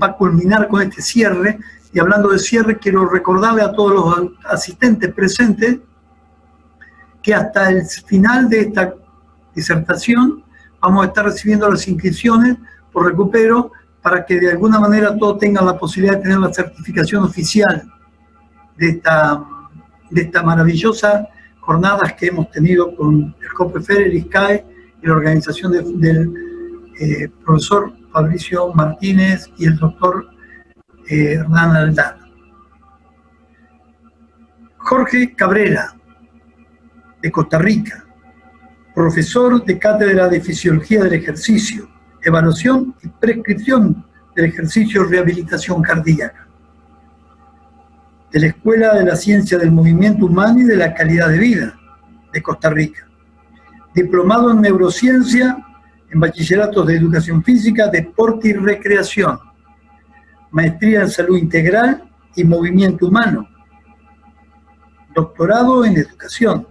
va a culminar con este cierre. Y hablando de cierre, quiero recordarle a todos los asistentes presentes que hasta el final de esta disertación vamos a estar recibiendo las inscripciones por recupero para que de alguna manera todos tengan la posibilidad de tener la certificación oficial de esta maravillosa jornadas que hemos tenido con el COPEFER, el ISCAE y la organización del profesor Fabricio Martínez y el doctor Hernán Aldana. Jorge Cabrera, de Costa Rica, profesor de Cátedra de Fisiología del Ejercicio, Evaluación y Prescripción del Ejercicio y Rehabilitación Cardíaca, de la Escuela de la Ciencia del Movimiento Humano y de la Calidad de Vida de Costa Rica, diplomado en Neurociencia, en Bachilleratos de Educación Física, Deporte y Recreación, maestría en Salud Integral y Movimiento Humano, doctorado en Educación,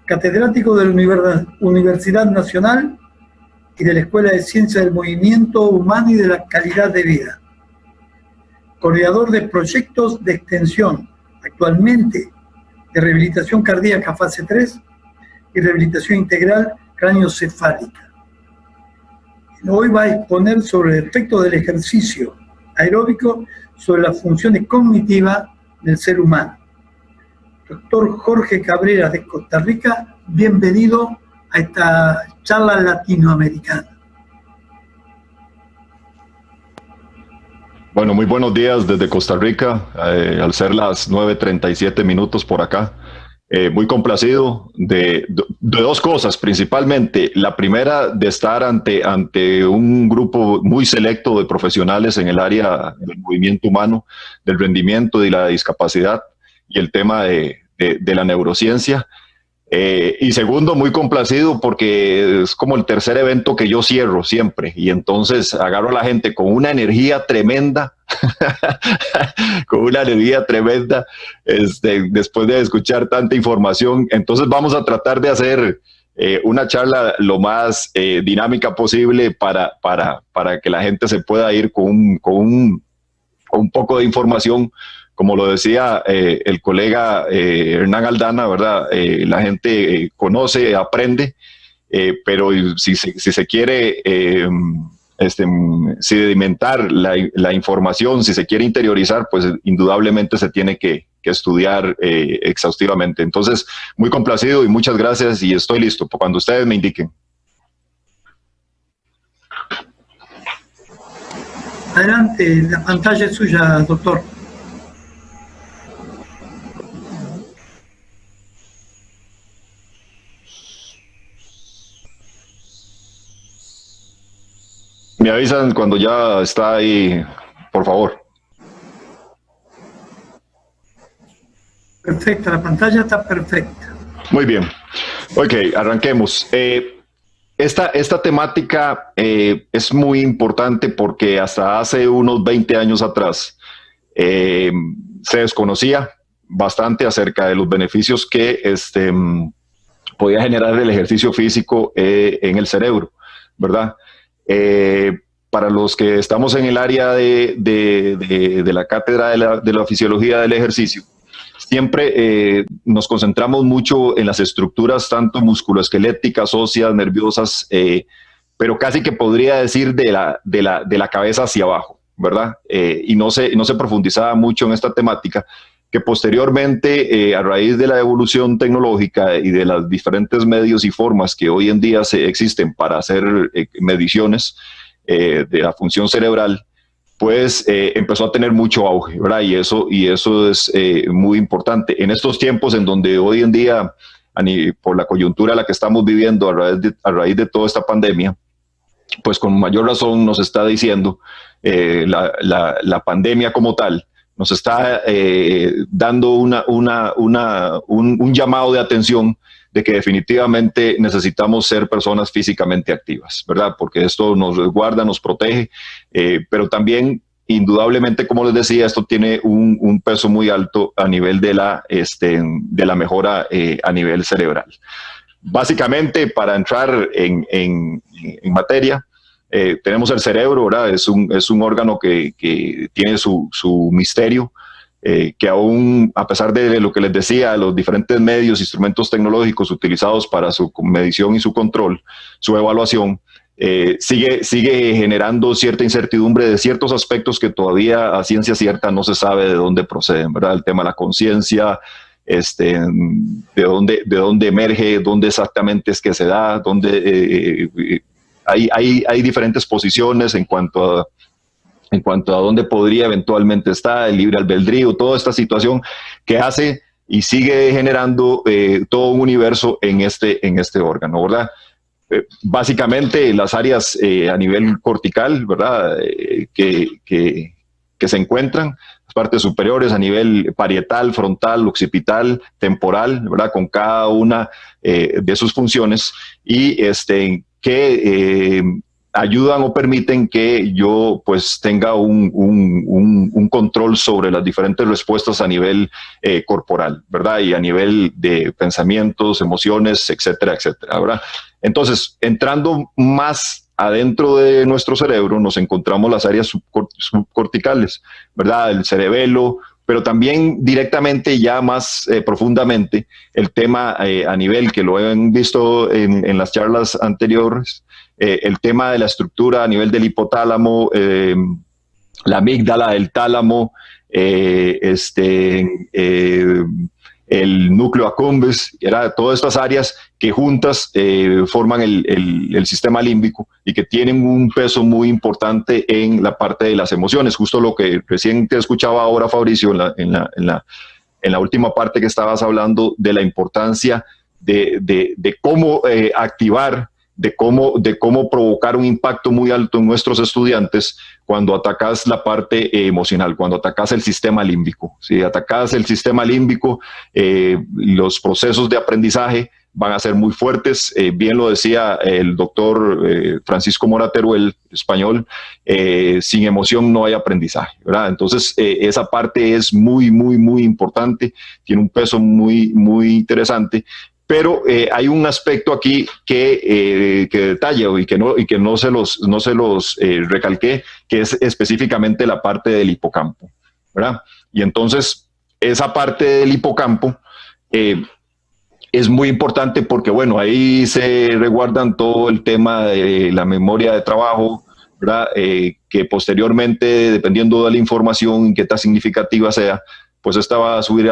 catedrático de la Universidad Nacional y de la Escuela de Ciencias del Movimiento Humano y de la Calidad de Vida, coordinador de proyectos de extensión, actualmente de rehabilitación cardíaca fase 3 y rehabilitación integral craneoencefálica. Hoy va a exponer sobre el efecto del ejercicio aeróbico sobre las funciones cognitivas del ser humano. Doctor Jorge Cabrera de Costa Rica, bienvenido a esta charla latinoamericana. Bueno, muy buenos días desde Costa Rica, al ser las 9:37 minutos por acá. Muy complacido de dos cosas, principalmente. La primera, de estar ante un grupo muy selecto de profesionales en el área del movimiento humano, del rendimiento y la discapacidad, y el tema de la neurociencia. Y segundo, muy complacido porque es como el tercer evento que yo cierro siempre, y entonces agarro a la gente con una energía tremenda, después de escuchar tanta información. Entonces vamos a tratar de hacer una charla lo más dinámica posible para que la gente se pueda ir con un poco de información. Como lo decía el colega Hernán Aldana, ¿verdad? La gente conoce, aprende, pero si se quiere sedimentar la información, si se quiere interiorizar, pues indudablemente se tiene que estudiar exhaustivamente. Entonces, muy complacido y muchas gracias, y estoy listo cuando ustedes me indiquen. Adelante, la pantalla es suya, doctor. Me avisan cuando ya está ahí, por favor. Perfecta, la pantalla está perfecta. Muy bien. Ok, arranquemos. Esta temática es muy importante porque hasta hace unos 20 años atrás se desconocía bastante acerca de los beneficios que podía generar el ejercicio físico en el cerebro, ¿verdad? Para los que estamos en el área de la cátedra de la fisiología del ejercicio, siempre nos concentramos mucho en las estructuras tanto musculoesqueléticas, óseas, nerviosas, pero casi que podría decir de la cabeza hacia abajo, ¿verdad? Y no se profundizaba mucho en esta temática, que posteriormente, a raíz de la evolución tecnológica y de los diferentes medios y formas que hoy en día existen para hacer mediciones de la función cerebral, pues empezó a tener mucho auge, ¿verdad? Y eso es muy importante. En estos tiempos en donde hoy en día, por la coyuntura a la que estamos viviendo a raíz de toda esta pandemia, pues con mayor razón nos está diciendo la pandemia como tal, nos está dando un llamado de atención de que definitivamente necesitamos ser personas físicamente activas, ¿verdad? Porque esto nos resguarda, nos protege, pero también, indudablemente, como les decía, esto tiene un peso muy alto a nivel de la mejora a nivel cerebral. Básicamente, para entrar en materia, tenemos el cerebro, ¿verdad? Es un órgano que tiene su misterio, que aún, a pesar de lo que les decía, los diferentes medios, instrumentos tecnológicos utilizados para su medición y su control, su evaluación, sigue generando cierta incertidumbre de ciertos aspectos que todavía a ciencia cierta no se sabe de dónde proceden, ¿verdad? El tema de la conciencia, de dónde emerge, dónde exactamente es que se da, hay diferentes posiciones en cuanto a dónde podría eventualmente estar el libre albedrío, toda esta situación que hace y sigue generando todo un universo en este órgano, ¿verdad? Básicamente las áreas a nivel cortical, ¿verdad? Que se encuentran, las partes superiores a nivel parietal, frontal, occipital, temporal, ¿verdad? Con cada una de sus funciones y que ayudan o permiten que yo pues tenga un control sobre las diferentes respuestas a nivel corporal, ¿verdad? Y a nivel de pensamientos, emociones, etcétera, etcétera, ¿verdad? Entonces, entrando más adentro de nuestro cerebro, nos encontramos las áreas subcorticales, ¿verdad? El cerebelo, pero también directamente ya más profundamente el tema a nivel que lo han visto en las charlas anteriores, el tema de la estructura a nivel del hipotálamo, la amígdala, el tálamo, el núcleo accumbens, todas estas áreas que juntas forman el sistema límbico y que tienen un peso muy importante en la parte de las emociones, justo lo que recién te escuchaba ahora, Fabricio, en la última parte que estabas hablando de la importancia de cómo activar, de cómo provocar un impacto muy alto en nuestros estudiantes cuando atacas la parte emocional, cuando atacas el sistema límbico. Si atacas el sistema límbico, los procesos de aprendizaje van a ser muy fuertes. Bien lo decía el doctor Francisco Mora Teruel, español, sin emoción no hay aprendizaje, ¿verdad? Entonces, esa parte es muy, muy, muy importante, tiene un peso muy, muy interesante. Pero hay un aspecto aquí que detallo y que no se los recalqué, que es específicamente la parte del hipocampo, ¿verdad? Y entonces esa parte del hipocampo es muy importante porque, bueno, ahí se resguardan todo el tema de la memoria de trabajo, ¿verdad? Que posteriormente, dependiendo de la información, qué tan significativa sea, pues esta va a subir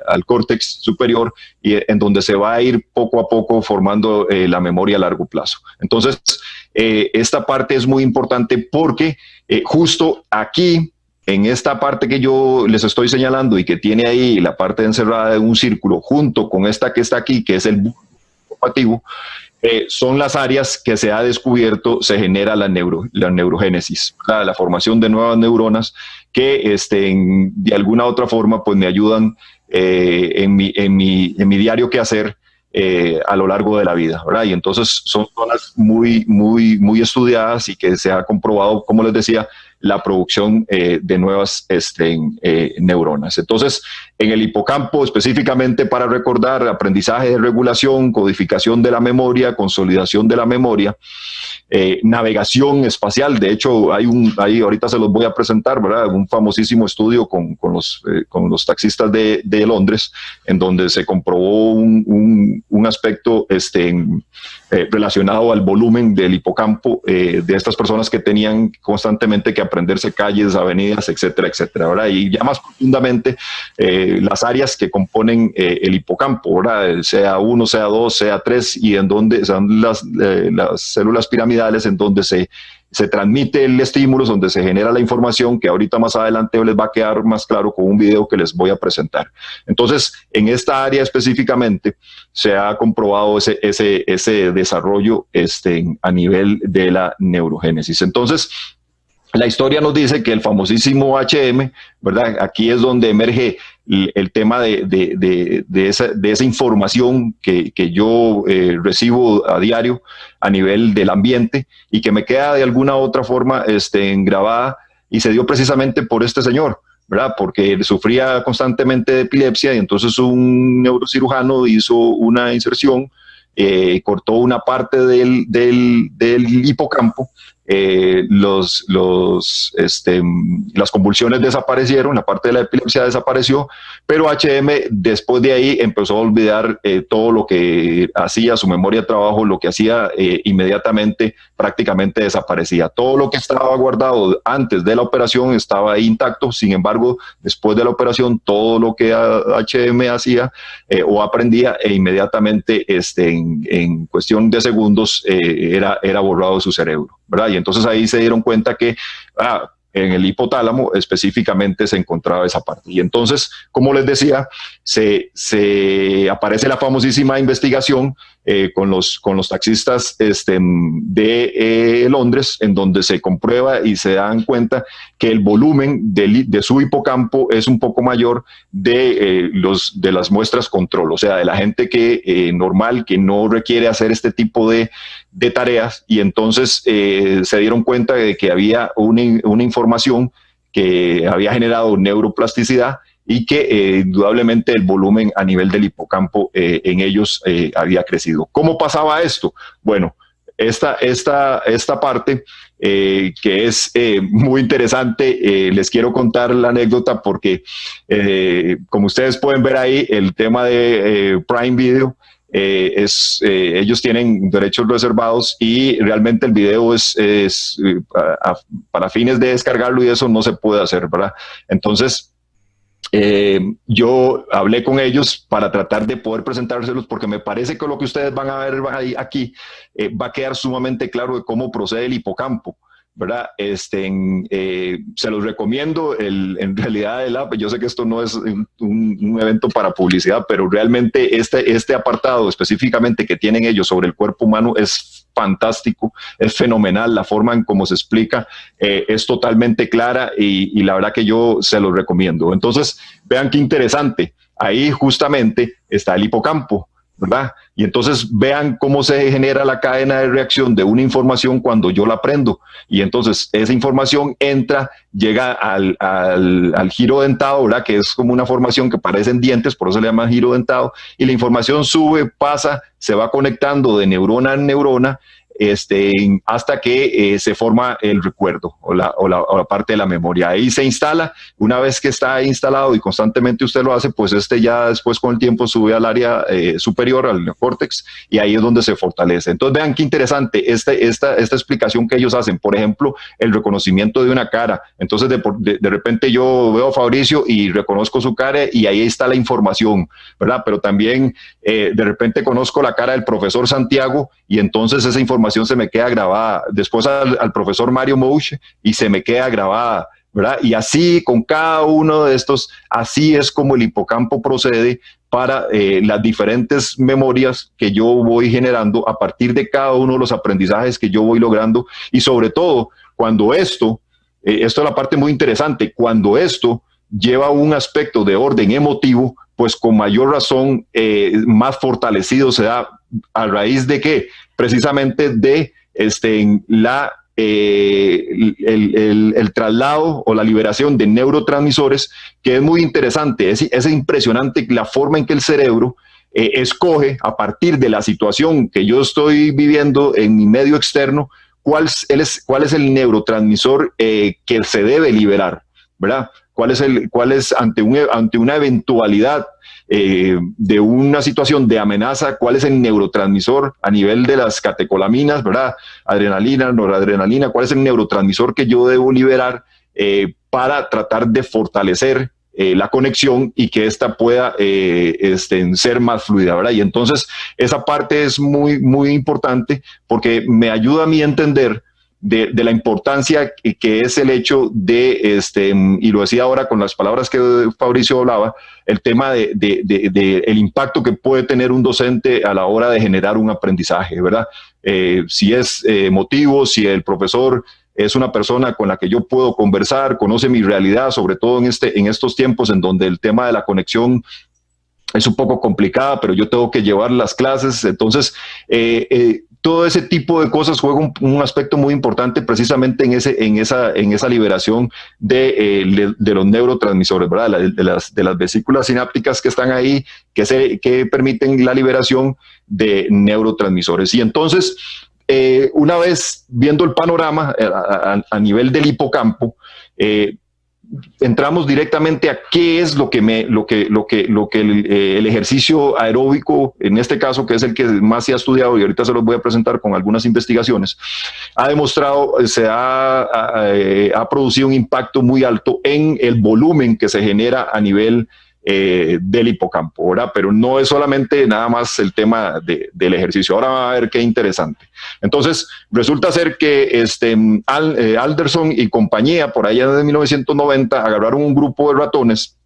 al córtex superior y en donde se va a ir poco a poco formando la memoria a largo plazo. Entonces, esta parte es muy importante porque justo aquí, en esta parte que yo les estoy señalando y que tiene ahí la parte encerrada de un círculo, junto con esta que está aquí, que es el bulbo formativo, son las áreas que se ha descubierto, se genera la neurogénesis, la formación de nuevas neuronas que de alguna otra forma pues me ayudan en mi diario quehacer a lo largo de la vida, ¿verdad? Y entonces son zonas muy, muy, muy estudiadas y que se ha comprobado, como les decía, la producción de nuevas neuronas. Entonces, en el hipocampo, específicamente para recordar, aprendizaje de regulación, codificación de la memoria, consolidación de la memoria, navegación espacial. De hecho, ahí ahorita se los voy a presentar, ¿verdad? Un famosísimo estudio con los taxistas de Londres, en donde se comprobó un aspecto relacionado al volumen del hipocampo de estas personas que tenían constantemente que aprenderse calles, avenidas, etcétera, etcétera, ¿verdad? Y ya más profundamente, las áreas que componen el hipocampo, ¿verdad? Sea 1, sea 2, sea 3, y en donde son las células piramidales en donde se transmite el estímulo, donde se genera la información, que ahorita más adelante les va a quedar más claro con un video que les voy a presentar. Entonces, en esta área específicamente se ha comprobado ese desarrollo a nivel de la neurogénesis. Entonces, la historia nos dice que el famosísimo HM, ¿verdad? Aquí es donde emerge el tema de esa información que yo recibo a diario a nivel del ambiente y que me queda de alguna u otra forma grabada, y se dio precisamente por este señor, ¿verdad? Porque sufría constantemente de epilepsia y entonces un neurocirujano hizo una inserción cortó una parte del hipocampo. Las convulsiones desaparecieron, la parte de la epilepsia desapareció, pero HM después de ahí empezó a olvidar todo lo que hacía, su memoria de trabajo, lo que hacía inmediatamente prácticamente desaparecía. Todo lo que estaba guardado antes de la operación estaba ahí intacto, sin embargo, después de la operación, todo lo que HM hacía o aprendía inmediatamente en cuestión de segundos era borrado de su cerebro, ¿verdad? Y entonces ahí se dieron cuenta que en el hipotálamo específicamente se encontraba esa parte. Y entonces, como les decía, se aparece la famosísima investigación con los taxistas de Londres, en donde se comprueba y se dan cuenta que el volumen de su hipocampo es un poco mayor de las muestras control, o sea, de la gente normal, que no requiere hacer este tipo de tareas, y entonces se dieron cuenta de que había una información que había generado neuroplasticidad y que indudablemente el volumen a nivel del hipocampo en ellos había crecido. ¿Cómo pasaba esto? Bueno, esta parte que es muy interesante, les quiero contar la anécdota porque como ustedes pueden ver ahí, el tema de Prime Video, ellos tienen derechos reservados y realmente el video para fines de descargarlo y eso no se puede hacer, ¿verdad? Entonces yo hablé con ellos para tratar de poder presentárselos, porque me parece que lo que ustedes van a ver aquí va a quedar sumamente claro de cómo procede el hipocampo, ¿verdad? Se los recomiendo. En realidad el app, yo sé que esto no es un evento para publicidad, pero realmente este apartado específicamente que tienen ellos sobre el cuerpo humano es fantástico, es fenomenal. La forma en cómo se explica es totalmente clara y la verdad que yo se los recomiendo. Entonces, vean qué interesante. Ahí justamente está el hipocampo, ¿verdad? Y entonces vean cómo se genera la cadena de reacción de una información cuando yo la aprendo. Y entonces esa información llega al giro dentado, ¿verdad? Que es como una formación que parecen dientes, por eso se le llama giro dentado. Y la información sube, pasa, se va conectando de neurona en neurona, hasta que se forma el recuerdo o la parte de la memoria. Ahí se instala. Una vez que está instalado y constantemente usted lo hace, pues ya después con el tiempo sube al área superior, al neocórtex, y ahí es donde se fortalece. Entonces vean qué interesante esta explicación que ellos hacen. Por ejemplo, el reconocimiento de una cara. Entonces de repente yo veo a Fabricio y reconozco su cara y ahí está la información, ¿verdad? Pero también de repente conozco la cara del profesor Santiago y entonces esa información se me queda grabada. Después al profesor Mario Mouche y se me queda grabada, ¿verdad? Y así con cada uno de estos, así es como el hipocampo procede para las diferentes memorias que yo voy generando a partir de cada uno de los aprendizajes que yo voy logrando, y sobre todo cuando esto es la parte muy interesante, cuando esto lleva un aspecto de orden emotivo, pues con mayor razón más fortalecido se da. ¿A raíz de qué? Precisamente de el traslado o la liberación de neurotransmisores, que es muy interesante. Es impresionante la forma en que el cerebro escoge a partir de la situación que yo estoy viviendo en mi medio externo, cuál es el neurotransmisor que se debe liberar, ¿verdad? ¿Cuál es ante una eventualidad de una situación de amenaza, cuál es el neurotransmisor a nivel de las catecolaminas, ¿verdad? Adrenalina, noradrenalina, cuál es el neurotransmisor que yo debo liberar para tratar de fortalecer la conexión y que ésta pueda ser más fluida, ¿verdad? Y entonces esa parte es muy, muy importante porque me ayuda a mí a entender de la importancia que es el hecho de, y lo decía ahora con las palabras que Fabricio hablaba, el tema de el impacto que puede tener un docente a la hora de generar un aprendizaje, ¿verdad? Si es emotivo, si el profesor es una persona con la que yo puedo conversar, conoce mi realidad, sobre todo en estos tiempos en donde el tema de la conexión es un poco complicada, pero yo tengo que llevar las clases. Entonces, todo ese tipo de cosas juega un aspecto muy importante precisamente en esa liberación de los neurotransmisores, ¿verdad? De las vesículas sinápticas que están ahí, que permiten la liberación de neurotransmisores. Y entonces, una vez viendo el panorama a nivel del hipocampo, entramos directamente a qué es lo que el ejercicio aeróbico, en este caso, que es el que más se ha estudiado, y ahorita se los voy a presentar con algunas investigaciones, ha demostrado, ha producido un impacto muy alto en el volumen que se genera a nivel del hipocampo, ¿verdad? Pero no es solamente nada más el tema del ejercicio. Ahora va a ver qué interesante. Entonces, resulta ser que Alderson y compañía, por allá de 1990, agarraron un grupo de ratones,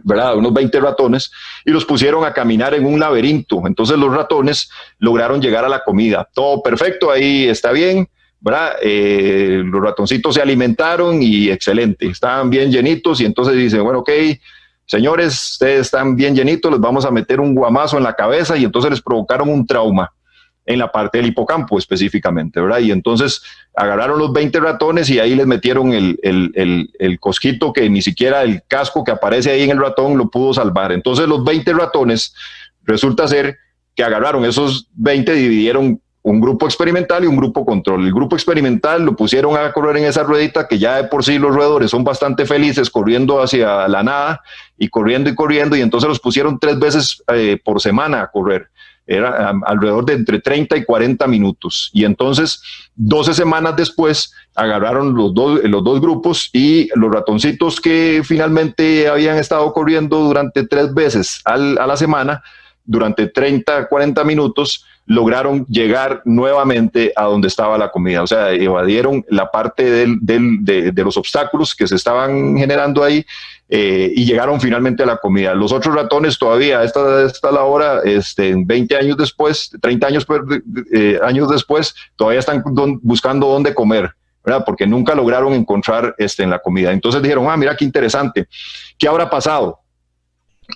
¿verdad? Unos 20 ratones, y los pusieron a caminar en un laberinto. Entonces los ratones lograron llegar a la comida. Todo perfecto, ahí está bien, ¿verdad? Los ratoncitos se alimentaron y excelente, estaban bien llenitos, y entonces dicen, bueno, ok, señores, ustedes están bien llenitos, les vamos a meter un guamazo en la cabeza, y entonces les provocaron un trauma en la parte del hipocampo específicamente, ¿verdad? Y entonces agarraron los 20 ratones y ahí les metieron el cosquito, que ni siquiera el casco que aparece ahí en el ratón lo pudo salvar. Entonces los 20 ratones, resulta ser que agarraron esos 20, dividieron un grupo experimental y un grupo control. El grupo experimental lo pusieron a correr en esa ruedita, que ya de por sí los roedores son bastante felices corriendo hacia la nada y corriendo, y entonces los pusieron 3 veces por semana a correr. Era alrededor de entre 30 y 40 minutos. Y entonces, 12 semanas después, agarraron los dos grupos, y los ratoncitos que finalmente habían estado corriendo durante 3 veces a la semana, durante 30, 40 minutos, lograron llegar nuevamente a donde estaba la comida. O sea, evadieron la parte de los obstáculos que se estaban generando ahí, y llegaron finalmente a la comida. Los otros ratones todavía, esta la hora, 20 años después, 30 años después, todavía están buscando dónde comer, ¿verdad? Porque nunca lograron encontrar en la comida. Entonces dijeron, mira qué interesante, ¿qué habrá pasado?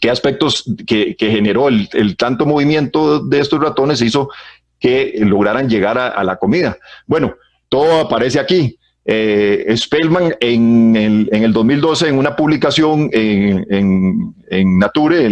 ¿Qué aspectos que generó el tanto movimiento de estos ratones hizo que lograran llegar a la comida? Bueno, todo aparece aquí. Spellman en el 2012, en una publicación en Nature,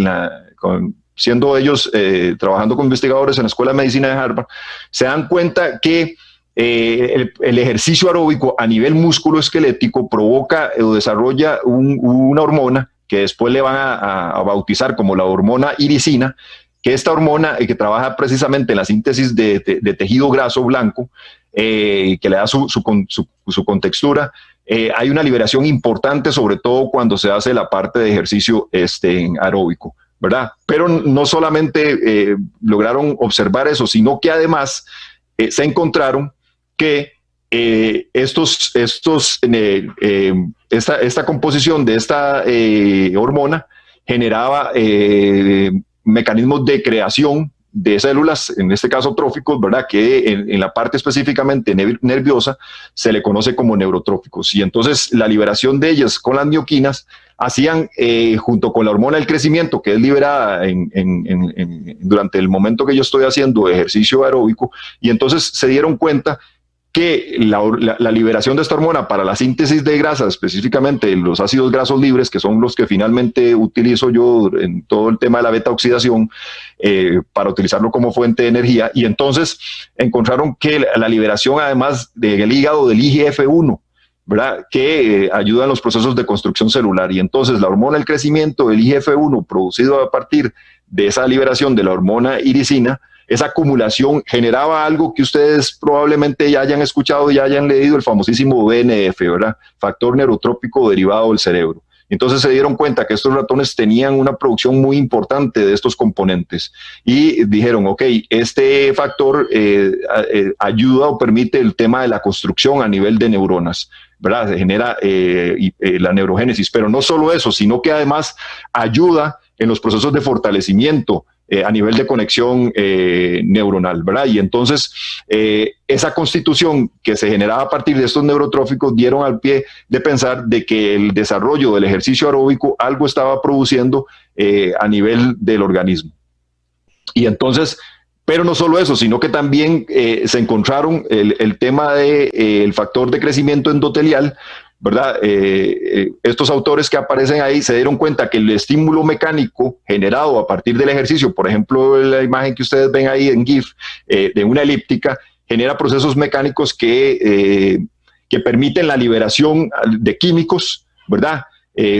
siendo ellos trabajando con investigadores en la Escuela de Medicina de Harvard, se dan cuenta que el ejercicio aeróbico a nivel musculoesquelético provoca o desarrolla una hormona que después le van a bautizar como la hormona iricina, que esta hormona que trabaja precisamente en la síntesis de tejido graso blanco, que le da su contextura. Hay una liberación importante, sobre todo cuando se hace la parte de ejercicio aeróbico, ¿verdad? Pero no solamente lograron observar eso, sino que además se encontraron que esta composición de esta hormona generaba mecanismos de creación de células, en este caso tróficos, ¿verdad? Que en la parte específicamente nerviosa se le conoce como neurotróficos. Y entonces la liberación de ellas con las mioquinas hacían, junto con la hormona del crecimiento, que es liberada durante el momento que yo estoy haciendo ejercicio aeróbico, y entonces se dieron cuenta que la liberación de esta hormona para la síntesis de grasa, específicamente los ácidos grasos libres, que son los que finalmente utilizo yo en todo el tema de la beta oxidación, para utilizarlo como fuente de energía, y entonces encontraron que la liberación además del hígado del IGF-1, ¿verdad? Que ayuda en los procesos de construcción celular, y entonces la hormona del crecimiento, el IGF-1, producido a partir de esa liberación de la hormona iricina, esa acumulación generaba algo que ustedes probablemente ya hayan escuchado y ya hayan leído, el famosísimo BNF, ¿verdad? Factor neurotrópico derivado del cerebro. Entonces se dieron cuenta que estos ratones tenían una producción muy importante de estos componentes, y dijeron, ok, este factor ayuda o permite el tema de la construcción a nivel de neuronas, ¿verdad? Se genera la neurogénesis, pero no solo eso, sino que además ayuda en los procesos de fortalecimiento a nivel de conexión neuronal, ¿verdad? Y entonces esa constitución que se generaba a partir de estos neurotróficos dieron al pie de pensar de que el desarrollo del ejercicio aeróbico algo estaba produciendo a nivel del organismo. Y entonces Pero no solo eso, sino que también se encontraron el tema del factor de crecimiento endotelial, ¿verdad? Estos autores que aparecen ahí se dieron cuenta que el estímulo mecánico generado a partir del ejercicio, por ejemplo, la imagen que ustedes ven ahí en GIF, de una elíptica, genera procesos mecánicos que permiten la liberación de químicos, ¿verdad?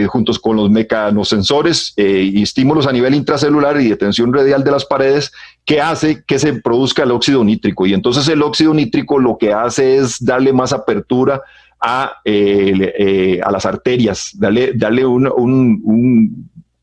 Juntos con los mecanosensores y estímulos a nivel intracelular y de tensión radial de las paredes, que hace que se produzca el óxido nítrico. Y entonces el óxido nítrico lo que hace es darle más apertura a las arterias, darle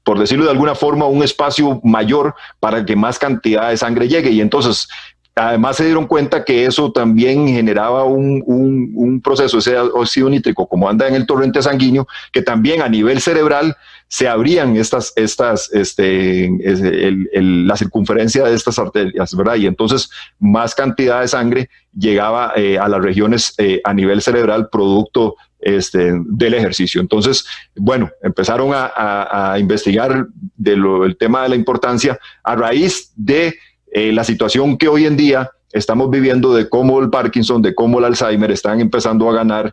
por decirlo de alguna forma, un espacio mayor para que más cantidad de sangre llegue. Y entonces, además se dieron cuenta que eso también generaba un proceso, ese óxido nítrico, como anda en el torrente sanguíneo, que también a nivel cerebral se abrían la circunferencia de estas arterias, ¿verdad? Y entonces más cantidad de sangre llegaba a las regiones a nivel cerebral producto del ejercicio. Entonces, bueno, empezaron a investigar el tema de la importancia a raíz de la situación que hoy en día estamos viviendo, de cómo el Parkinson, de cómo el Alzheimer están empezando a ganar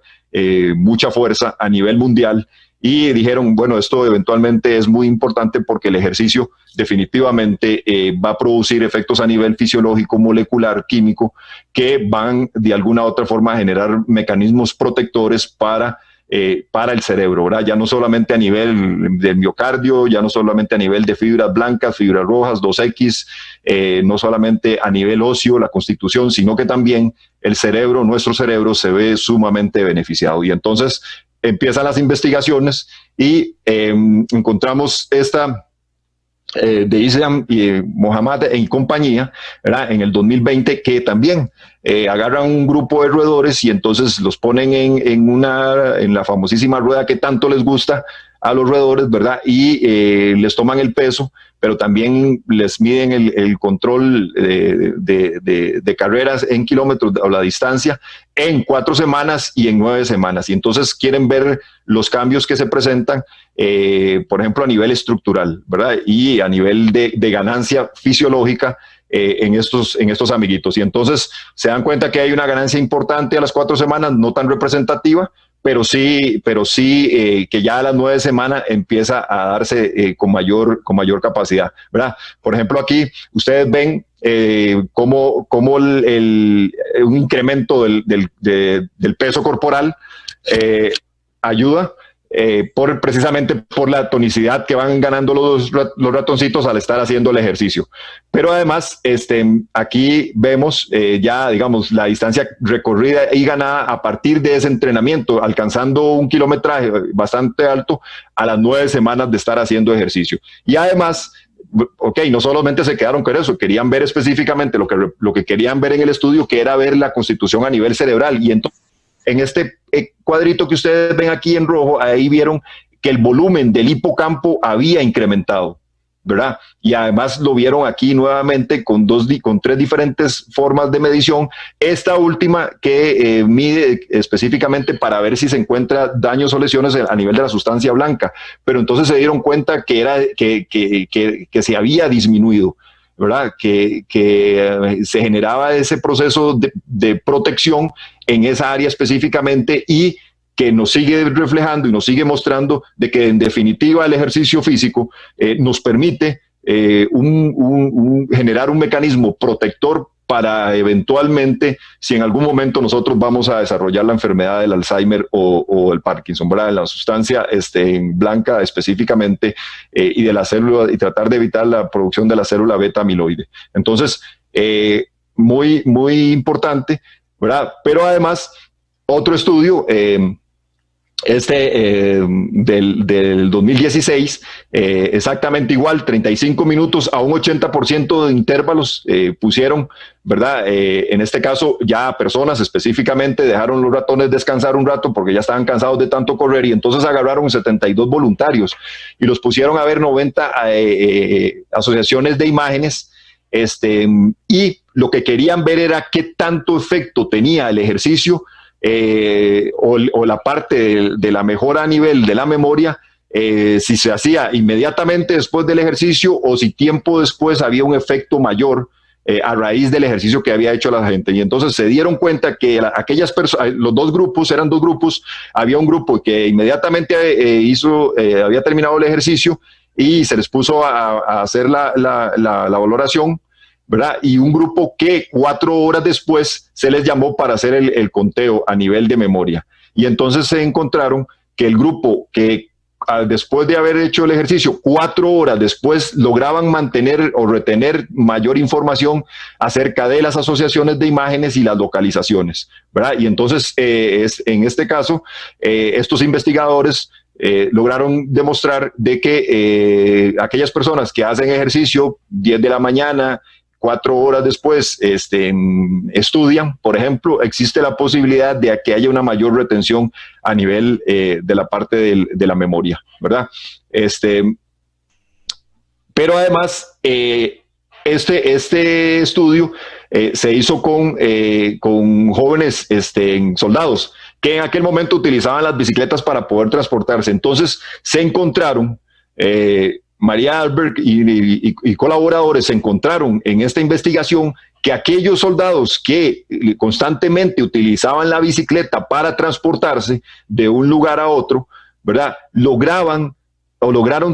mucha fuerza a nivel mundial, y dijeron, bueno, esto eventualmente es muy importante porque el ejercicio definitivamente va a producir efectos a nivel fisiológico, molecular, químico, que van de alguna u otra forma a generar mecanismos protectores para el cerebro, ¿verdad? Ya no solamente a nivel del miocardio, ya no solamente a nivel de fibras blancas, fibras rojas, 2X, no solamente a nivel óseo, la constitución, sino que también el cerebro, nuestro cerebro, se ve sumamente beneficiado. Y entonces empiezan las investigaciones y encontramos esta de Islam y Mohammad y compañía, ¿verdad? En el 2020, que también agarran un grupo de roedores y entonces los ponen en la famosísima rueda que tanto les gusta a los roedores, ¿verdad? Y les toman el peso, pero también les miden el control de carreras en kilómetros o la distancia en 4 semanas y en 9 semanas. Y entonces quieren ver los cambios que se presentan, por ejemplo, a nivel estructural, ¿verdad? Y a nivel de ganancia fisiológica en estos amiguitos. Y entonces se dan cuenta que hay una ganancia importante a las 4 semanas, no tan representativa, pero sí que ya a las 9 semanas empieza a darse con mayor capacidad, ¿verdad? Por ejemplo, aquí ustedes ven cómo un incremento del peso corporal ayuda precisamente por la tonicidad que van ganando los ratoncitos al estar haciendo el ejercicio. Pero además, aquí vemos ya, digamos, la distancia recorrida y ganada a partir de ese entrenamiento, alcanzando un kilometraje bastante alto a las 9 semanas de estar haciendo ejercicio. Y además, ok, no solamente se quedaron con eso, querían ver específicamente lo que querían ver en el estudio, que era ver la constitución a nivel cerebral. Y entonces, en este cuadrito que ustedes ven aquí en rojo, ahí vieron que el volumen del hipocampo había incrementado, ¿verdad? Y además lo vieron aquí nuevamente con 3 diferentes formas de medición. Esta última que mide específicamente para ver si se encuentra daños o lesiones a nivel de la sustancia blanca, pero entonces se dieron cuenta que se había disminuido, ¿verdad? Que se generaba ese proceso de protección en esa área específicamente, y que nos sigue reflejando y nos sigue mostrando de que en definitiva el ejercicio físico nos permite generar un mecanismo protector para eventualmente, si en algún momento nosotros vamos a desarrollar la enfermedad del Alzheimer o el Parkinson, ¿verdad? La sustancia blanca específicamente, y de la célula, y tratar de evitar la producción de la célula beta amiloide. Entonces, muy, muy importante, ¿verdad? Pero además, otro estudio, del 2016, exactamente igual, 35 minutos a un 80% de intervalos pusieron, ¿verdad? En este caso, ya personas específicamente dejaron los ratones descansar un rato porque ya estaban cansados de tanto correr, y entonces agarraron 72 voluntarios y los pusieron a ver 90 asociaciones de imágenes, y lo que querían ver era qué tanto efecto tenía el ejercicio o la parte de la mejora a nivel de la memoria, si se hacía inmediatamente después del ejercicio o si tiempo después había un efecto mayor a raíz del ejercicio que había hecho la gente. Y entonces se dieron cuenta que aquellas personas, los dos grupos, eran dos grupos, había un grupo que inmediatamente había terminado el ejercicio y se les puso a hacer la valoración, ¿verdad? Y un grupo que 4 horas después se les llamó para hacer el conteo a nivel de memoria. Y entonces se encontraron que el grupo que después de haber hecho el ejercicio, 4 horas después lograban mantener o retener mayor información acerca de las asociaciones de imágenes y las localizaciones, ¿verdad? Y entonces, en este caso, estos investigadores lograron demostrar de que aquellas personas que hacen ejercicio 10 de la mañana, 4 horas después estudian, por ejemplo, existe la posibilidad de que haya una mayor retención a nivel de la parte de la memoria, ¿verdad? Pero además, este estudio se hizo con jóvenes soldados que en aquel momento utilizaban las bicicletas para poder transportarse. Entonces se encontraron... María Alberg y colaboradores se encontraron en esta investigación que aquellos soldados que constantemente utilizaban la bicicleta para transportarse de un lugar a otro, ¿verdad? Lograron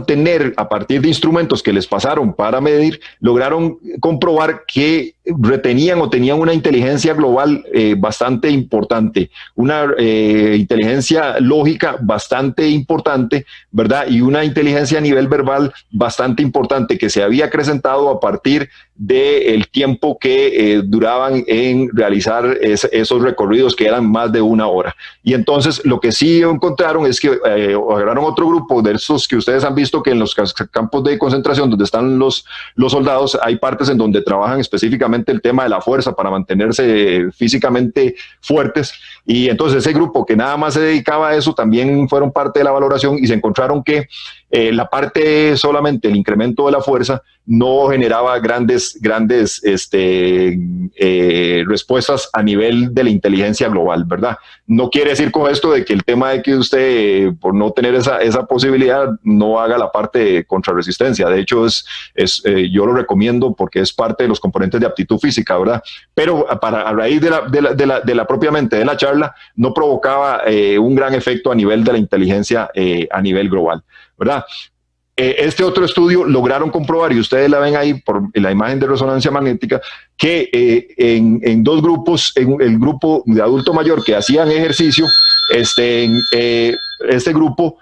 tener, a partir de instrumentos que les pasaron para medir, lograron comprobar que retenían o tenían una inteligencia global bastante importante, una inteligencia lógica bastante importante, ¿verdad? Y una inteligencia a nivel verbal bastante importante que se había acrecentado a partir del tiempo que duraban en realizar esos recorridos que eran más de 1 hora. Y entonces lo que sí encontraron es que agarraron otro grupo de esos que ustedes han visto que en los campos de concentración donde están los soldados hay partes en donde trabajan específicamente el tema de la fuerza para mantenerse físicamente fuertes, y entonces ese grupo que nada más se dedicaba a eso también fueron parte de la valoración y se encontraron que la parte solamente el incremento de la fuerza no generaba grandes respuestas a nivel de la inteligencia global, ¿verdad? No quiere decir con esto de que el tema de que usted, por no tener esa posibilidad, no haga la parte de contrarresistencia. De hecho, yo lo recomiendo porque es parte de los componentes de aptitud física, ¿verdad? Pero a raíz de la propiamente de la charla, no provocaba un gran efecto a nivel de la inteligencia a nivel global, ¿verdad? Este otro estudio lograron comprobar, y ustedes la ven ahí por la imagen de resonancia magnética, que en dos grupos, en el grupo de adulto mayor que hacían ejercicio, este grupo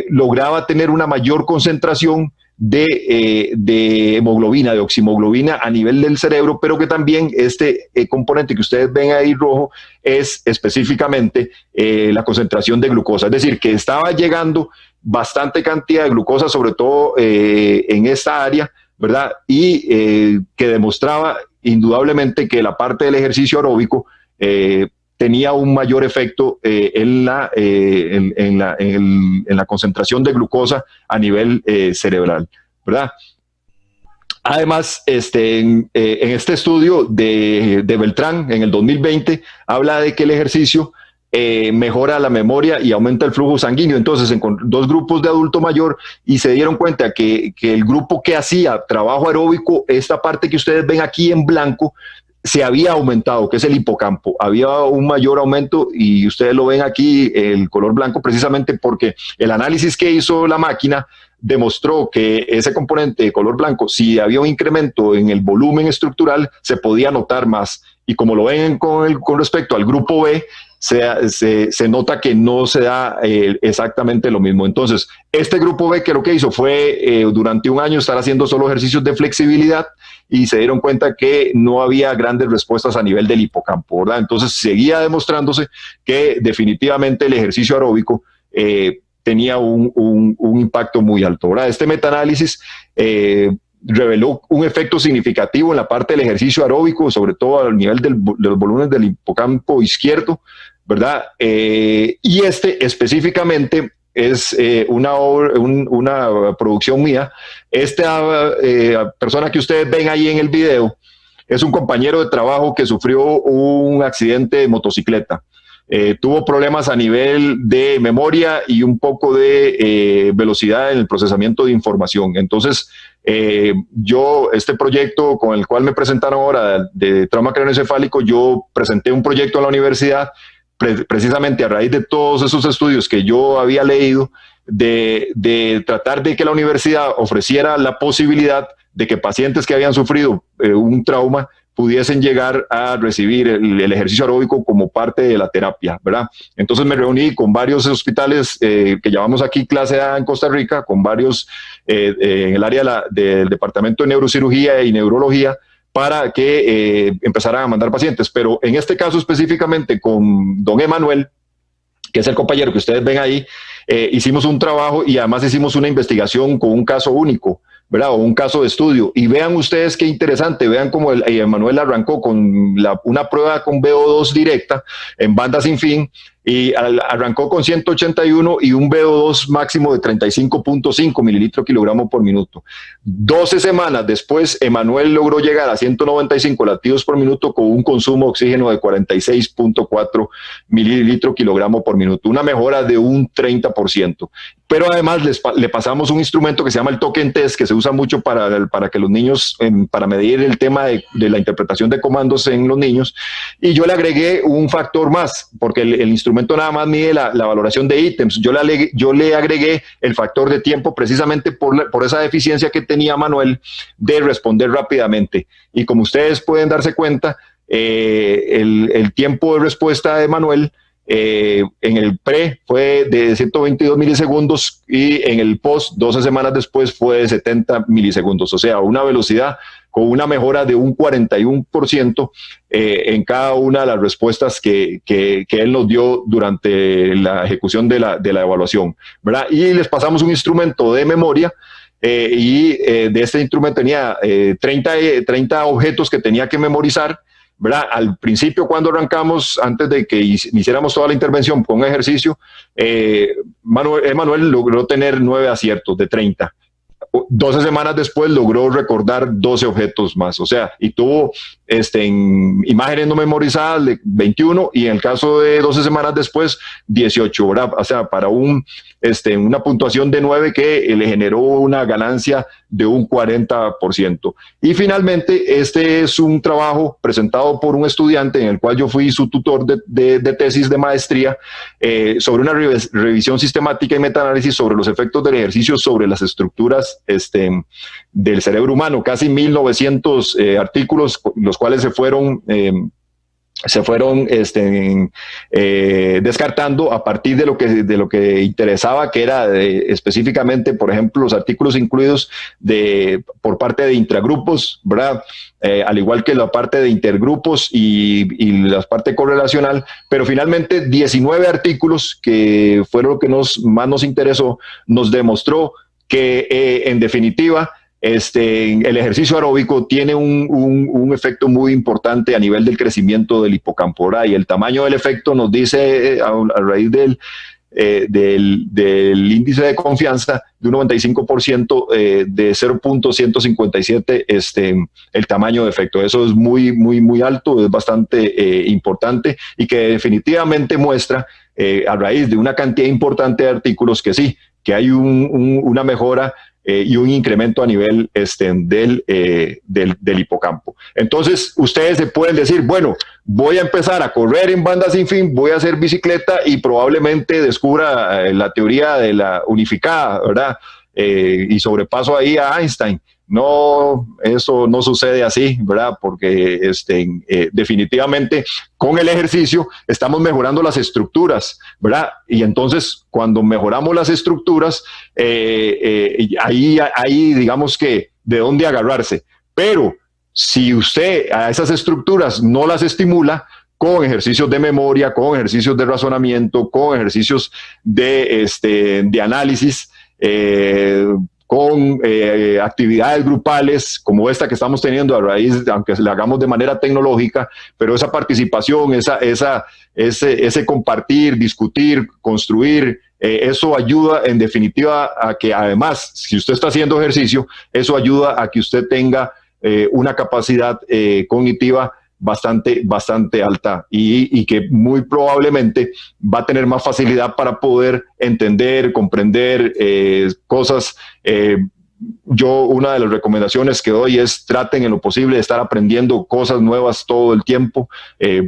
lograba tener una mayor concentración de hemoglobina, de oximoglobina a nivel del cerebro, pero que también este componente que ustedes ven ahí rojo es específicamente la concentración de glucosa, es decir, que estaba llegando bastante cantidad de glucosa, sobre todo en esta área, ¿verdad? Y que demostraba indudablemente que la parte del ejercicio aeróbico tenía un mayor efecto en la concentración de glucosa a nivel cerebral, ¿verdad? Además, en este estudio de Beltrán, en el 2020, habla de que el ejercicio mejora la memoria y aumenta el flujo sanguíneo. Entonces, en dos grupos de adulto mayor, y se dieron cuenta que el grupo que hacía trabajo aeróbico, esta parte que ustedes ven aquí en blanco, se había aumentado, que es el hipocampo. Había un mayor aumento y ustedes lo ven aquí, el color blanco, precisamente porque el análisis que hizo la máquina demostró que ese componente de color blanco, si había un incremento en el volumen estructural, se podía notar más. Y como lo ven con respecto al grupo B, se nota que no se da exactamente lo mismo. Entonces, este grupo B, que lo que hizo fue durante un año estar haciendo solo ejercicios de flexibilidad, y se dieron cuenta que no había grandes respuestas a nivel del hipocampo, ¿verdad? Entonces seguía demostrándose que definitivamente el ejercicio aeróbico tenía un impacto muy alto, ¿verdad? Este metaanálisis reveló un efecto significativo en la parte del ejercicio aeróbico, sobre todo al nivel de los volúmenes del hipocampo izquierdo, ¿verdad? Y específicamente es una producción mía. Esta persona que ustedes ven ahí en el video es un compañero de trabajo que sufrió un accidente de motocicleta. tuvo problemas a nivel de memoria y un poco de velocidad en el procesamiento de información. Entonces, este proyecto con el cual me presentaron ahora de trauma craneoencefálico, yo presenté un proyecto a la universidad precisamente a raíz de todos esos estudios que yo había leído, de tratar de que la universidad ofreciera la posibilidad de que pacientes que habían sufrido un trauma pudiesen llegar a recibir el ejercicio aeróbico como parte de la terapia, ¿verdad? Entonces me reuní con varios hospitales que llamamos aquí clase A en Costa Rica, con varios en el área del departamento de neurocirugía y neurología, para que empezaran a mandar pacientes. Pero en este caso específicamente con don Emanuel, que es el compañero que ustedes ven ahí, hicimos un trabajo y además hicimos una investigación con un caso único, ¿verdad? O un caso de estudio. Y vean ustedes qué interesante, vean cómo Emanuel arrancó con una prueba con VO2 directa en banda sin fin, y arrancó con 181 y un VO2 máximo de 35.5 mililitros kilogramo por minuto. 12 semanas después, Emanuel logró llegar a 195 latidos por minuto con un consumo de oxígeno de 46.4 mililitros kilogramo por minuto, una mejora de un 30%. Pero además le pasamos un instrumento que se llama el token test, que se usa mucho para que los niños, para medir el tema de la interpretación de comandos en los niños, y yo le agregué un factor más, porque el instrumento nada más mide la valoración de ítems. Yo le agregué el factor de tiempo precisamente por esa deficiencia que tenía Manuel de responder rápidamente. Y como ustedes pueden darse cuenta, el tiempo de respuesta de Manuel en el pre fue de 122 milisegundos y en el post, 12 semanas después, fue de 70 milisegundos. O sea, una velocidad con una mejora de un 41% en cada una de las respuestas que él nos dio durante la ejecución de la evaluación, ¿verdad? Y les pasamos un instrumento de memoria de este instrumento tenía 30 objetos que tenía que memorizar, ¿verdad? Al principio, cuando arrancamos, antes de que hiciéramos toda la intervención con ejercicio, Emanuel logró tener 9 aciertos de 30. 12 semanas después logró recordar 12 objetos más, o sea, y tuvo en imágenes no memorizadas de 21 y en el caso de 12 semanas después 18, ¿verdad? O sea, para una puntuación de 9 que le generó una ganancia de un 40%. Y finalmente, este es un trabajo presentado por un estudiante en el cual yo fui su tutor de tesis de maestría sobre una revisión sistemática y metaanálisis sobre los efectos del ejercicio sobre las estructuras del cerebro humano, casi 1900 artículos, los cuales se fueron descartando a partir de lo que interesaba, que era específicamente, por ejemplo, los artículos incluidos por parte de intragrupos, ¿verdad? Al igual que la parte de intergrupos y la parte correlacional, pero finalmente 19 artículos, que fueron lo que más nos interesó, nos demostró que en definitiva el ejercicio aeróbico tiene un efecto muy importante a nivel del crecimiento del hipocampo, ¿verdad? Y el tamaño del efecto nos dice a raíz del índice de confianza de un 95% de 0.157 el tamaño de efecto. Eso es muy, muy, muy alto, es bastante importante y que definitivamente muestra a raíz de una cantidad importante de artículos que sí, que hay una mejora y un incremento a nivel del hipocampo. Entonces, ustedes se pueden decir, bueno, voy a empezar a correr en banda sin fin, voy a hacer bicicleta y probablemente descubra la teoría de la unificada, ¿verdad? Y sobrepaso ahí a Einstein. No, eso no sucede así, ¿verdad? Porque definitivamente con el ejercicio estamos mejorando las estructuras, ¿verdad? Y entonces cuando mejoramos las estructuras, ahí digamos que de dónde agarrarse. Pero si usted a esas estructuras no las estimula, con ejercicios de memoria, con ejercicios de razonamiento, con ejercicios de análisis, con actividades grupales como esta que estamos teniendo a raíz, aunque la hagamos de manera tecnológica, pero esa participación, ese compartir, discutir, construir, eso ayuda en definitiva a que además, si usted está haciendo ejercicio, eso ayuda a que usted tenga una capacidad cognitiva bastante alta y que muy probablemente va a tener más facilidad para poder entender, comprender cosas. Yo una de las recomendaciones que doy es traten en lo posible de estar aprendiendo cosas nuevas todo el tiempo,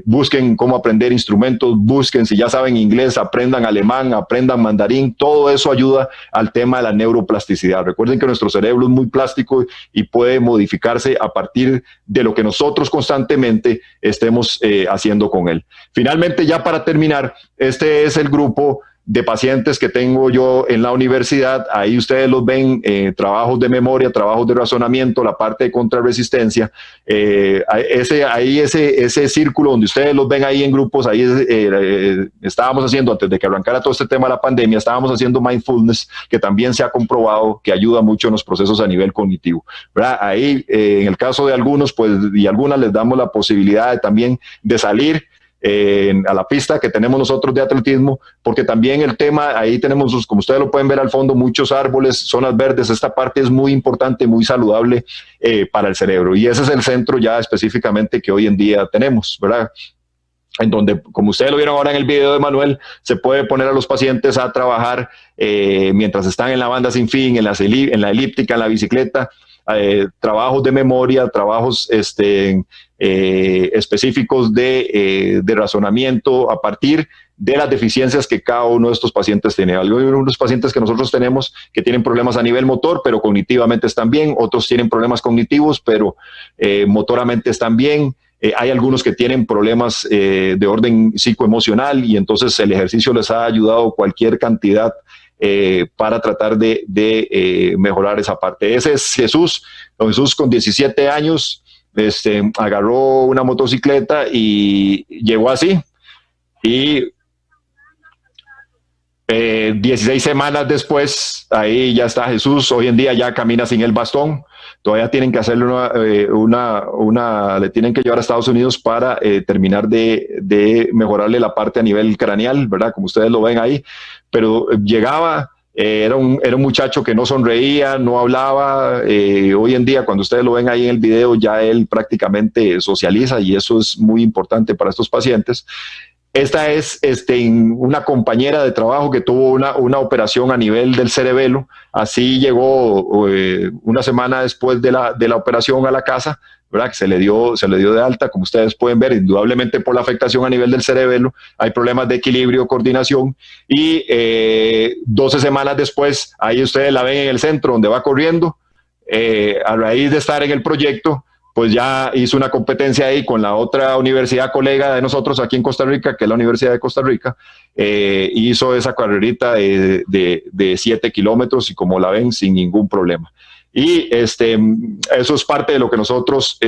busquen cómo aprender instrumentos, busquen si ya saben inglés, aprendan alemán, aprendan mandarín, todo eso ayuda al tema de la neuroplasticidad. Recuerden que nuestro cerebro es muy plástico y puede modificarse a partir de lo que nosotros constantemente estemos haciendo con él. Finalmente, ya para terminar, este es el grupo de pacientes que tengo yo en la universidad. Ahí ustedes los ven, trabajos de memoria, trabajos de razonamiento, la parte de contrarresistencia. Ese círculo donde ustedes los ven ahí en grupos, ahí estábamos haciendo, antes de que arrancara todo este tema de la pandemia, estábamos haciendo mindfulness, que también se ha comprobado que ayuda mucho en los procesos a nivel cognitivo, ¿verdad? Ahí, en el caso de algunos, pues, y algunas les damos la posibilidad también de salir a la pista que tenemos nosotros de atletismo, porque también el tema, ahí tenemos, como ustedes lo pueden ver al fondo, muchos árboles, zonas verdes. Esta parte es muy importante, muy saludable para el cerebro, y ese es el centro ya específicamente que hoy en día tenemos, ¿verdad? En donde, como ustedes lo vieron ahora en el video de Manuel, se puede poner a los pacientes a trabajar mientras están en la banda sin fin, en la elíptica, en la bicicleta, trabajos de memoria, trabajos específicos de razonamiento a partir de las deficiencias que cada uno de estos pacientes tiene. Algunos pacientes que nosotros tenemos que tienen problemas a nivel motor, pero cognitivamente están bien. Otros tienen problemas cognitivos, pero motoramente están bien. Hay algunos que tienen problemas de orden psicoemocional, y entonces el ejercicio les ha ayudado cualquier cantidad para tratar de mejorar esa parte. Ese es Jesús. Don Jesús, con 17 años, agarró una motocicleta y llegó así, y 16 semanas después, ahí ya está Jesús. Hoy en día ya camina sin el bastón. Todavía tienen que hacerle le tienen que llevar a Estados Unidos para terminar de mejorarle la parte a nivel craneal, ¿verdad? Como ustedes lo ven ahí. Pero llegaba, era un muchacho que no sonreía, no hablaba. Hoy en día, cuando ustedes lo ven ahí en el video, ya él prácticamente socializa, y eso es muy importante para estos pacientes. Esta es una compañera de trabajo que tuvo una operación a nivel del cerebelo. Así llegó una semana después de la operación a la casa, ¿verdad? Que se le dio de alta. Como ustedes pueden ver, indudablemente por la afectación a nivel del cerebelo, hay problemas de equilibrio, coordinación, y 12 semanas después, ahí ustedes la ven en el centro donde va corriendo. A raíz de estar en el proyecto, pues ya hizo una competencia ahí con la otra universidad colega de nosotros aquí en Costa Rica, que es la Universidad de Costa Rica. Hizo esa carrerita de 7 kilómetros, y como la ven, sin ningún problema. Y eso es parte de lo que nosotros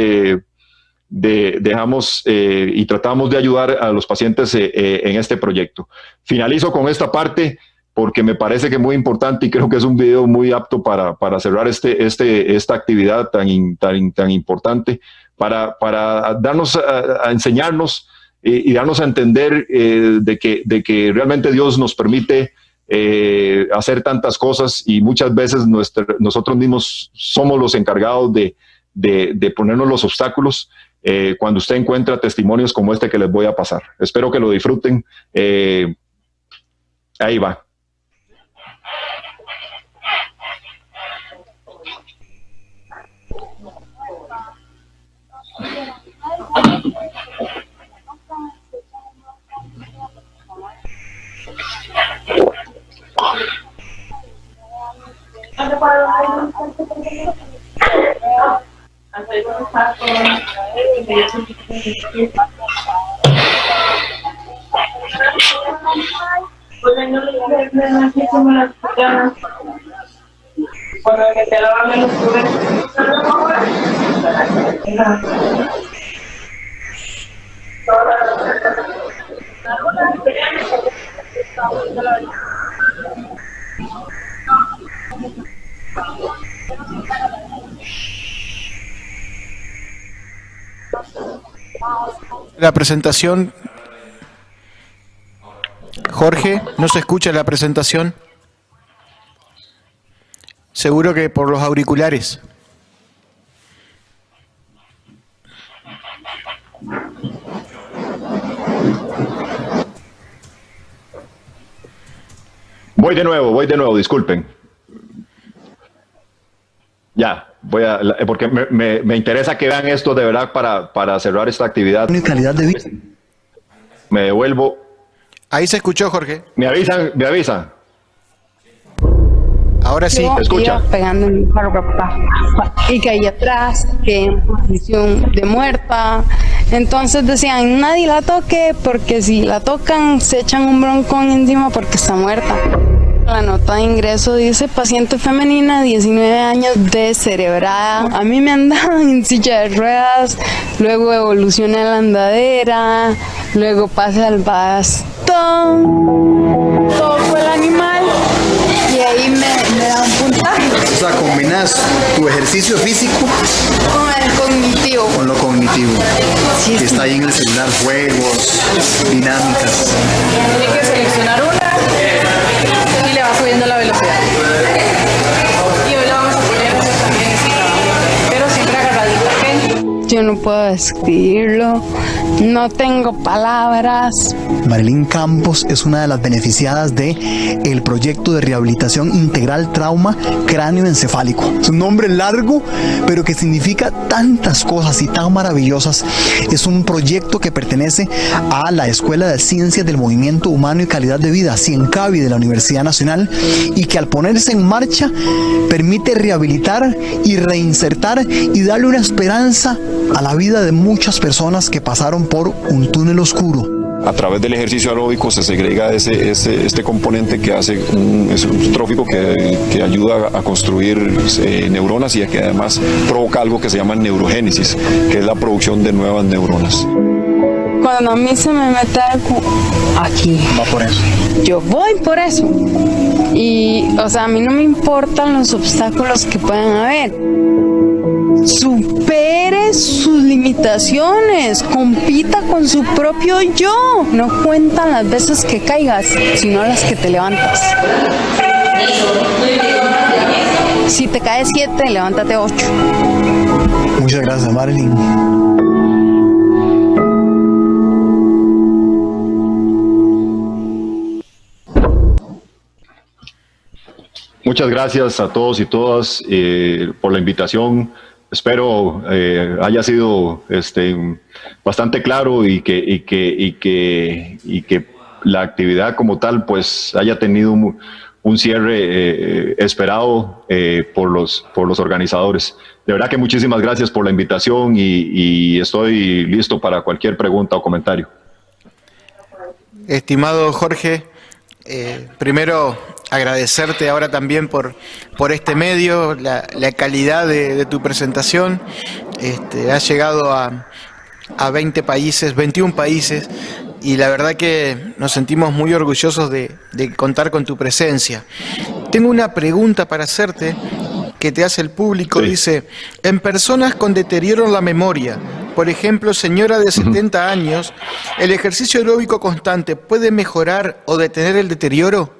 dejamos y tratamos de ayudar a los pacientes en este proyecto. Finalizo con esta parte porque me parece que es muy importante, y creo que es un video muy apto para cerrar esta actividad tan importante, para darnos a enseñarnos y darnos a entender de que realmente Dios nos permite hacer tantas cosas, y muchas veces nosotros mismos somos los encargados de ponernos los obstáculos. Cuando usted encuentra testimonios como este que les voy a pasar, espero que lo disfruten. Ahí va. La presentación. Jorge, ¿no se escucha la presentación? Seguro que por los auriculares. Voy de nuevo, disculpen. Ya, porque me interesa que vean esto de verdad para cerrar esta actividad. Calidad de vida. Me devuelvo. Ahí se escuchó, Jorge. Me avisan. Ahora sí. Escucha. Iba pegando en un carro que pasaba y caí atrás, que en posición de muerta. Entonces decían, nadie la toque, porque si la tocan se echan un broncón encima porque está muerta. La nota de ingreso dice paciente femenina, 19 años, descerebrada. A mí me andaban en silla de ruedas, luego evoluciona a la andadera, luego pasa al bastón. Todo fue el animal y ahí me da un puntaje. O sea, combinas tu ejercicio físico Con el cognitivo. con lo cognitivo. Sí, Que está ahí en el celular, juegos, dinámicas. Tiene que seleccionar una y le va subiendo la velocidad. Y hoy la vamos a poner a hacer también ese trabajo, pero siempre agarradita, ¿ok? Yo no puedo describirlo, no tengo palabras. Marilyn Campos es una de las beneficiadas de el proyecto de rehabilitación integral trauma cráneoencefálico. Es un nombre largo, pero que significa tantas cosas y tan maravillosas. Es un proyecto que pertenece a la Escuela de Ciencias del Movimiento Humano y Calidad de Vida, CIENCAVI, de la Universidad Nacional, y que al ponerse en marcha permite rehabilitar y reinsertar y darle una esperanza a la vida de muchas personas que pasaron por un túnel oscuro. A través del ejercicio aeróbico se segrega este componente que es un trófico que ayuda a construir neuronas y que además provoca algo que se llama neurogénesis, que es la producción de nuevas neuronas. Cuando a mí se me mete algo aquí, Va por eso. yo voy por eso. Y, o sea, a mí no me importan los obstáculos que puedan haber. Supere sus limitaciones, compita con su propio yo. No cuentan las veces que caigas, sino las que te levantas. Si te caes 7, levántate 8. Muchas gracias, Marilyn. Muchas gracias a todos y todas por la invitación. Espero haya sido bastante claro y que la actividad como tal pues haya tenido un cierre esperado por los organizadores. De verdad que muchísimas gracias por la invitación y estoy listo para cualquier pregunta o comentario. Estimado Jorge, primero agradecerte ahora también por este medio, la calidad de tu presentación. Has llegado a 20 países, 21 países, y la verdad que nos sentimos muy orgullosos de contar con tu presencia. Tengo una pregunta para hacerte que te hace el público. Sí. Dice, en personas con deterioro en la memoria, por ejemplo, señora de 70 años, ¿el ejercicio aeróbico constante puede mejorar o detener el deterioro?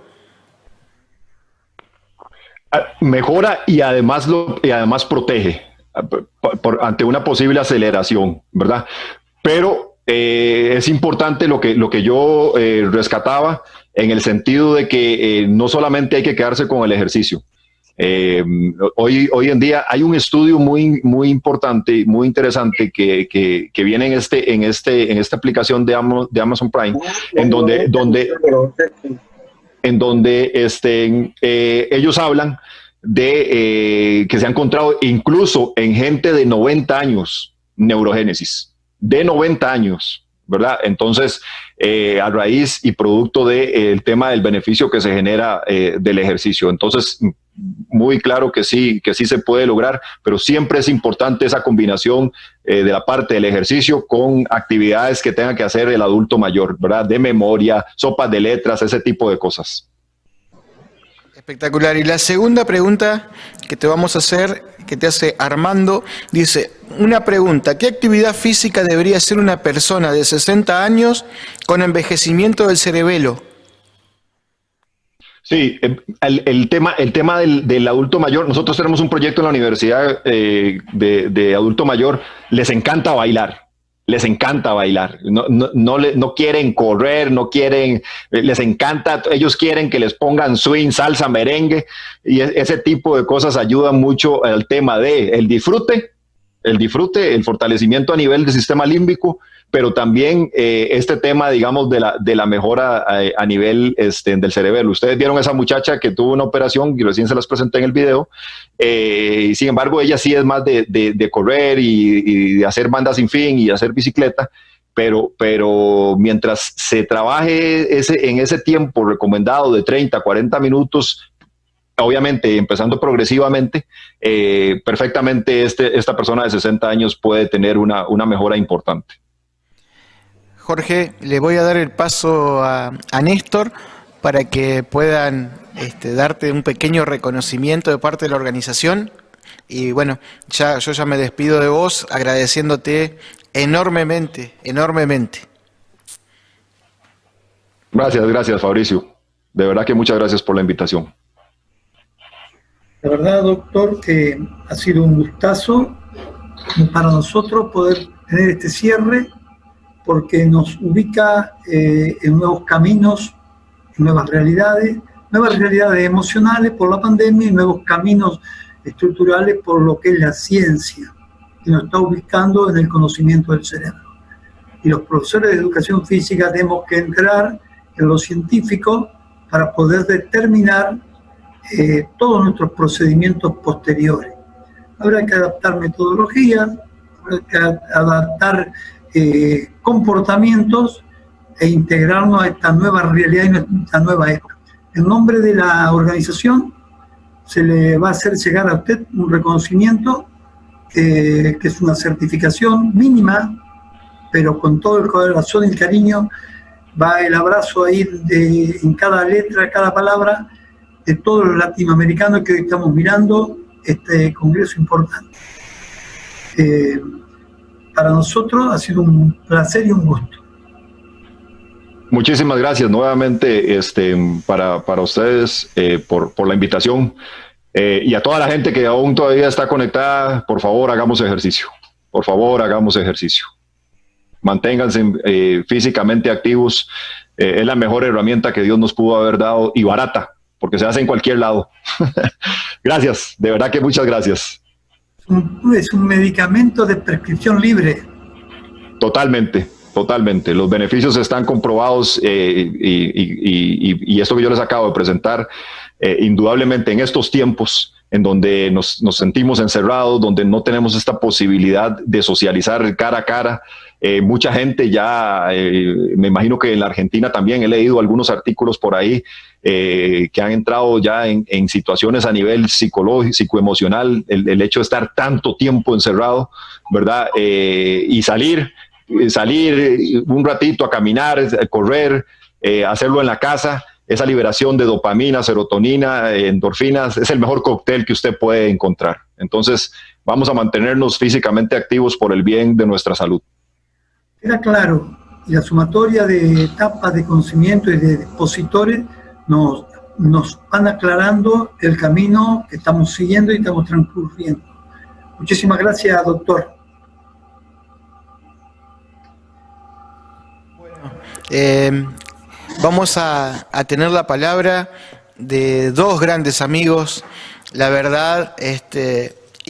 Mejora y además protege ante una posible aceleración, ¿verdad? Pero es importante lo que yo rescataba en el sentido de que no solamente hay que quedarse con el ejercicio. Hoy en día hay un estudio muy importante, muy interesante que viene en esta aplicación de Amazon Prime, en donde ellos hablan de que se ha encontrado incluso en gente de 90 años neurogénesis, de 90 años, ¿verdad? Entonces, a raíz y producto del tema del beneficio que se genera del ejercicio. Entonces, muy claro que sí se puede lograr, pero siempre es importante esa combinación de la parte del ejercicio con actividades que tenga que hacer el adulto mayor, ¿verdad? De memoria, sopas de letras, ese tipo de cosas. Espectacular. Y la segunda pregunta que te vamos a hacer, que te hace Armando, dice, una pregunta, ¿qué actividad física debería hacer una persona de 60 años con envejecimiento del cerebelo? Sí, el tema del adulto mayor, nosotros tenemos un proyecto en la universidad de adulto mayor, les encanta bailar. les encanta bailar, no quieren correr, les encanta, ellos quieren que les pongan swing, salsa, merengue, y ese tipo de cosas ayudan mucho al tema de el disfrute, el fortalecimiento a nivel del sistema límbico, pero también este tema, digamos, de la mejora a nivel del cerebelo. Ustedes vieron a esa muchacha que tuvo una operación, y recién se las presenté en el video, y sin embargo ella sí es más de correr y de hacer banda sin fin y hacer bicicleta, pero mientras se trabaje en ese tiempo recomendado de 30 a 40 minutos, obviamente empezando progresivamente, perfectamente esta persona de 60 años puede tener una mejora importante. Jorge, le voy a dar el paso a Néstor para que puedan darte un pequeño reconocimiento de parte de la organización. Y bueno, yo ya me despido de vos agradeciéndote enormemente. Gracias, Fabricio. De verdad que muchas gracias por la invitación. La verdad, doctor, que ha sido un gustazo para nosotros poder tener este cierre, porque nos ubica en nuevos caminos, en nuevas realidades emocionales por la pandemia y nuevos caminos estructurales por lo que es la ciencia, que nos está ubicando en el conocimiento del cerebro. Y los profesores de educación física tenemos que entrar en lo científico para poder determinar todos nuestros procedimientos posteriores. Habrá que adaptar metodologías, habrá que adaptar comportamientos e integrarnos a esta nueva realidad y esta nueva época. En nombre de la organización se le va a hacer llegar a usted un reconocimiento que es una certificación mínima, pero con todo el corazón y el cariño va el abrazo ahí en cada letra, cada palabra de todos los latinoamericanos que hoy estamos mirando este congreso importante. Para nosotros ha sido un placer y un gusto. Muchísimas gracias nuevamente para ustedes por la invitación, y a toda la gente que aún todavía está conectada. Por favor, hagamos ejercicio. Manténganse físicamente activos. Es la mejor herramienta que Dios nos pudo haber dado, y barata, porque se hace en cualquier lado. Gracias, de verdad que muchas gracias. Es un medicamento de prescripción libre. Totalmente. Los beneficios están comprobados, y esto que yo les acabo de presentar, indudablemente en estos tiempos en donde nos sentimos encerrados, donde no tenemos esta posibilidad de socializar cara a cara. Mucha gente ya, me imagino que en la Argentina también he leído algunos artículos por ahí que han entrado ya en situaciones a nivel psicológico, psicoemocional, el hecho de estar tanto tiempo encerrado, ¿verdad? Y salir un ratito a caminar, a correr, hacerlo en la casa. Esa liberación de dopamina, serotonina, endorfinas, es el mejor cóctel que usted puede encontrar. Entonces, vamos a mantenernos físicamente activos por el bien de nuestra salud. Queda claro, y la sumatoria de etapas de conocimiento y de expositores nos van aclarando el camino que estamos siguiendo y estamos transcurriendo. Muchísimas gracias, doctor. Vamos a tener la palabra de dos grandes amigos. La verdad,